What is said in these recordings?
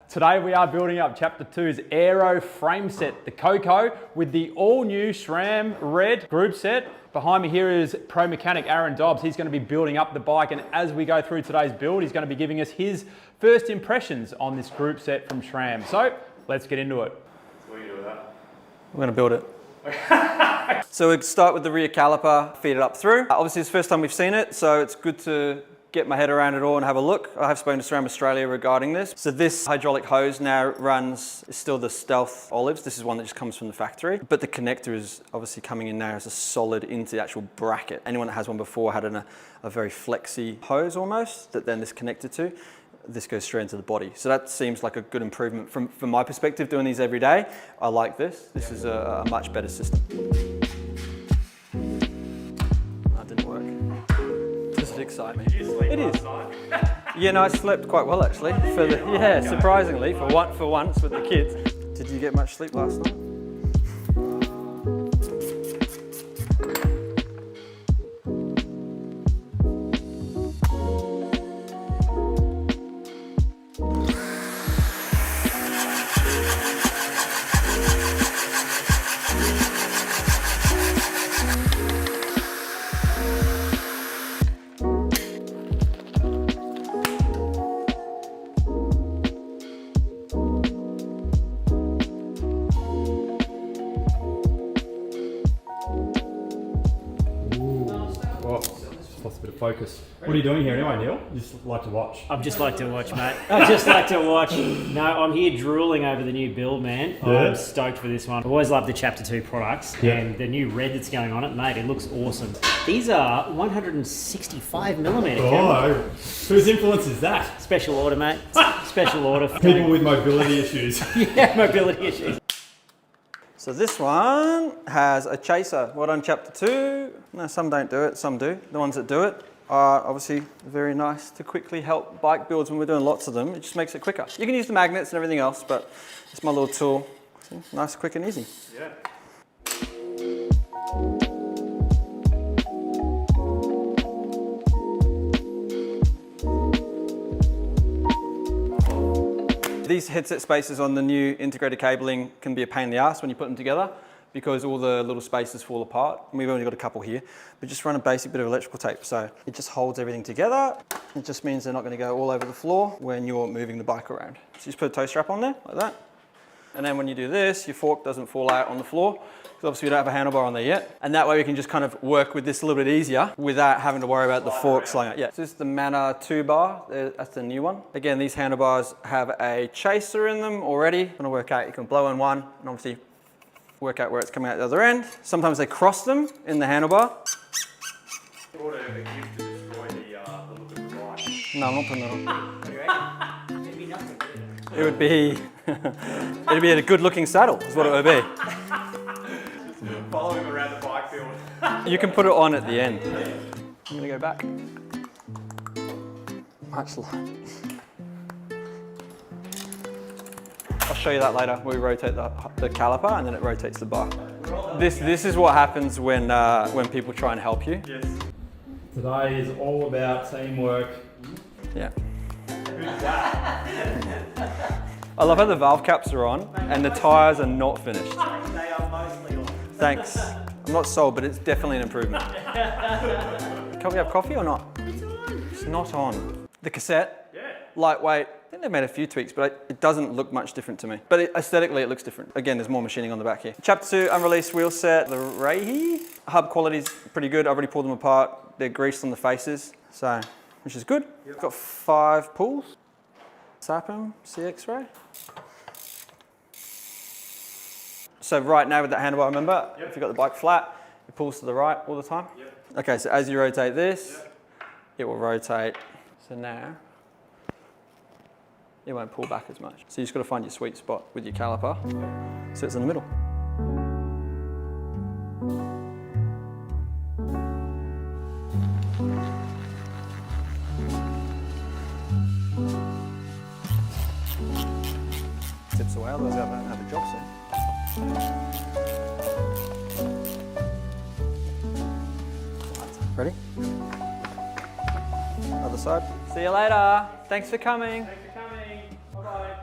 Today we are building up Chapter 2's aero frame set, the KOKO, with the all-new SRAM Red group set. Behind me here is pro mechanic Aaron Dobbs. He's going to be building up the bike, and as we go through today's build, he's going to be giving us his first impressions on this group set from SRAM. So let's get into it. What are you doing with that? We're going to build it. So we start with the rear caliper, feed it up through. Obviously it's the first time we've seen it, so it's good to get my head around it all and have a look. I have spoken to SRAM Australia regarding this. So this hydraulic hose now runs, is still the Stealth Olives. This is one that just comes from the factory, but the connector is obviously coming in now as a solid into the actual bracket. Anyone that has one before had a very flexy hose almost that then this connected to. This goes straight into the body. So that seems like a good improvement from my perspective, doing these every day. I like this. This is a much better system. That didn't work. Does it excite me? Did you sleep It last is. night? Yeah, no, I slept quite well actually. Yeah, surprisingly, for once with the kids. Did you get much sleep last night? Lost a bit of focus. What are you doing here anyway, Neil? You just like to watch? I just like to watch, mate. I just like to watch. No, I'm here drooling over the new build, man. Yeah. I'm stoked for this one. I've always loved the Chapter 2 products, and the new red that's going on it, mate, it looks awesome. These are 165mm. Oh, whose influence is that? Special order, mate. Special order. People with mobility issues. Yeah, mobility issues. So this one has a chaser. Well done, Chapter 2. No, some don't do it, some do. The ones that do it are obviously very nice to quickly help bike builds when we're doing lots of them. It just makes it quicker. You can use the magnets and everything else, but it's my little tool. See? Nice, quick and easy. Yeah. These headset spaces on the new integrated cabling can be a pain in the ass when you put them together because all the little spaces fall apart. And we've only got a couple here, but just run a basic bit of electrical tape. So it just holds everything together. It just means they're not going to go all over the floor when you're moving the bike around. So you just put a toe strap on there like that. And then when you do this, your fork doesn't fall out on the floor, because obviously we don't have a handlebar on there yet. And that way we can just kind of work with this a little bit easier without having to worry about the fork sliding out. Yeah, so this is the Mana 2 bar, that's the new one. Again, these handlebars have a chaser in them already. I'm gonna work out, you can blow in one, and obviously work out where it's coming out the other end. Sometimes they cross them in the handlebar. What a gift to destroy the look of the bike. No, I'm not putting that on. It would be, it'd be a good looking saddle, is what it would be. Follow him around the bike field. You can put it on at the end. I'm gonna go back. Much like. I'll show you that later, where we rotate the caliper and then it rotates the bar. This is what happens when people try and help you. Yes. Today is all about teamwork. Yeah. I love how the valve caps are on and the tyres are not finished. They are mostly on. Thanks. I'm not sold, but it's definitely an improvement. Can we have coffee or not? It's on. It's not on. The cassette, Yeah. lightweight. I think they've made a few tweaks, but it doesn't look much different to me. But aesthetically, it looks different. Again, there's more machining on the back here. Chapter 2 unreleased wheel set, the REHI. Hub quality's pretty good. I've already pulled them apart. They're greased on the faces, so which is good. Yep. Got 5 pulls. SRAM CX-ray. So right now with that handlebar, remember, if you've got the bike flat, it pulls to the right all the time. Yep. Okay, so as you rotate this, it will rotate. So now, it won't pull back as much. So you just got to find your sweet spot with your caliper, so it's in the middle. Tips away, otherwise I don't have a job soon. Ready? Other side. See you later. Thanks for coming. Thanks for coming. Bye-bye.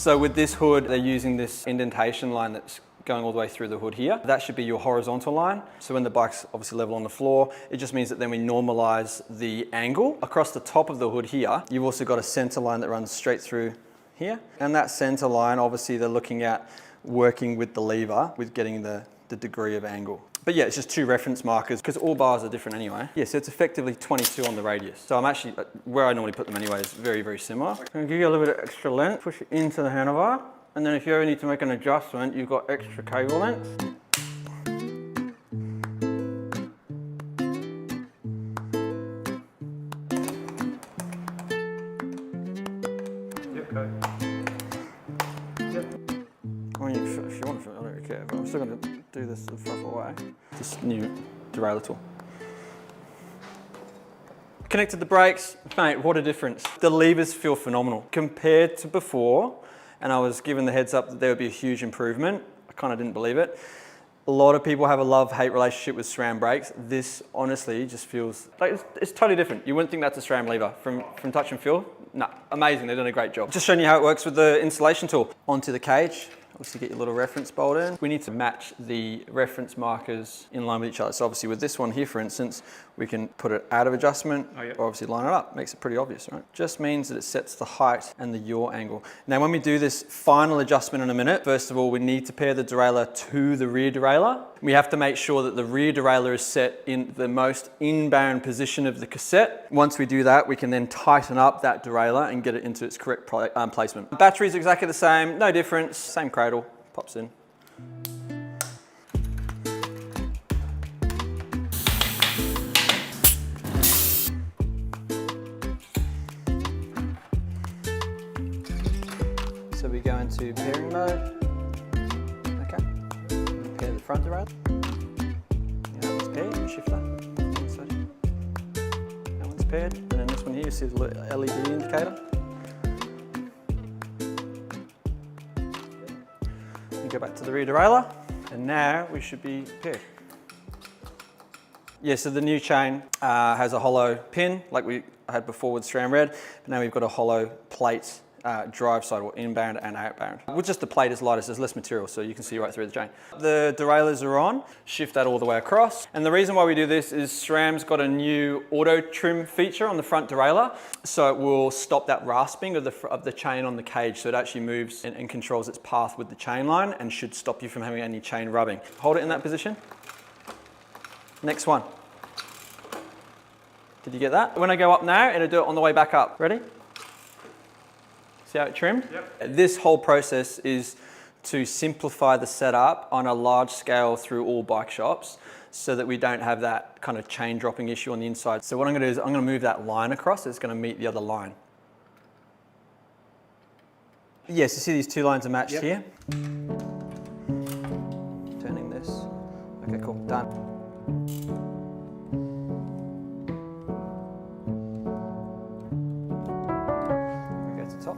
So with this hood, they're using this indentation line that's going all the way through the hood here. That should be your horizontal line. So when the bike's obviously level on the floor, it just means that then we normalize the angle. Across the top of the hood here, you've also got a center line that runs straight through here. And that center line, obviously they're looking at working with the lever with getting the degree of angle. But yeah, it's just 2 reference markers because all bars are different anyway. Yeah, so it's effectively 22 on the radius. So I'm actually, where I normally put them anyway is very, very similar. I'm gonna give you a little bit of extra length, push it into the handlebar. And then if you ever need to make an adjustment, you've got extra cable length. I mean, if you want to, I don't really care, but I'm still going to do this the rough way. This new derailleur tool. Connected the brakes, mate, what a difference. The levers feel phenomenal. Compared to before, and I was given the heads up that there would be a huge improvement, I kind of didn't believe it. A lot of people have a love-hate relationship with SRAM brakes. This honestly just feels like it's totally different. You wouldn't think that's a SRAM lever from touch and feel. No, amazing, they've done a great job. Just showing you how it works with the installation tool. Onto the cage. Obviously get your little reference bolt in. We need to match the reference markers in line with each other. So obviously with this one here, for instance, we can put it out of adjustment, or obviously line it up. Makes it pretty obvious, right? Just means that it sets the height and the yaw angle. Now when we do this final adjustment in a minute, first of all, we need to pair the derailleur to the rear derailleur. We have to make sure that the rear derailleur is set in the most inbound position of the cassette. Once we do that, we can then tighten up that derailleur and get it into its correct placement. The battery's exactly the same, no difference, same cradle, pops in. So we go into pairing mode. Okay. Pair the front derailleur. That one's paired, shift that. That one's paired. And then this one here, you see the LED indicator. You go back to the rear derailleur, and now we should be paired. Yeah, so the new chain has a hollow pin, like we had before with SRAM Red, but now we've got a hollow plate drive side, or inbound and outbound. With just the plate is lighter, so there's less material, so you can see right through the chain. The derailleurs are on, shift that all the way across. And the reason why we do this is SRAM's got a new auto trim feature on the front derailleur, so it will stop that rasping of the chain on the cage, so it actually moves and controls its path with the chain line and should stop you from having any chain rubbing. Hold it in that position. Next one. Did you get that? When I go up now, it'll do it on the way back up. Ready? See how it trimmed? Yep. This whole process is to simplify the setup on a large scale through all bike shops so that we don't have that kind of chain dropping issue on the inside. So what I'm going to do is I'm going to move that line across. It's going to meet the other line. Yes, you see these 2 lines are matched here. Turning this. Okay, cool. Done. Top.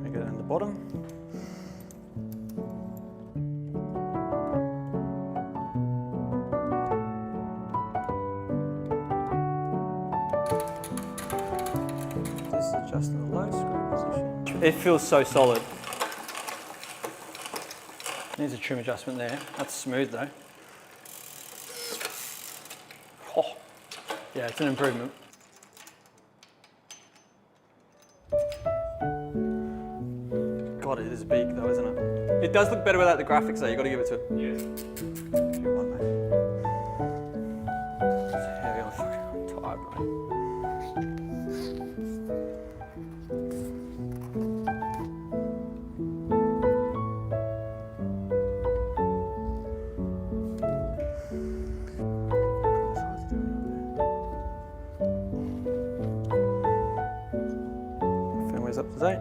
I get it in the bottom. This is adjusting the low screw position. It feels so solid. There's a trim adjustment there. That's smooth though. Oh, yeah, it's an improvement. God, it is big though, isn't it? It does look better without the graphics though, you got to give it to it. Yes. Come on, mate. It's heavy on the fucking tire, bro. Up to date.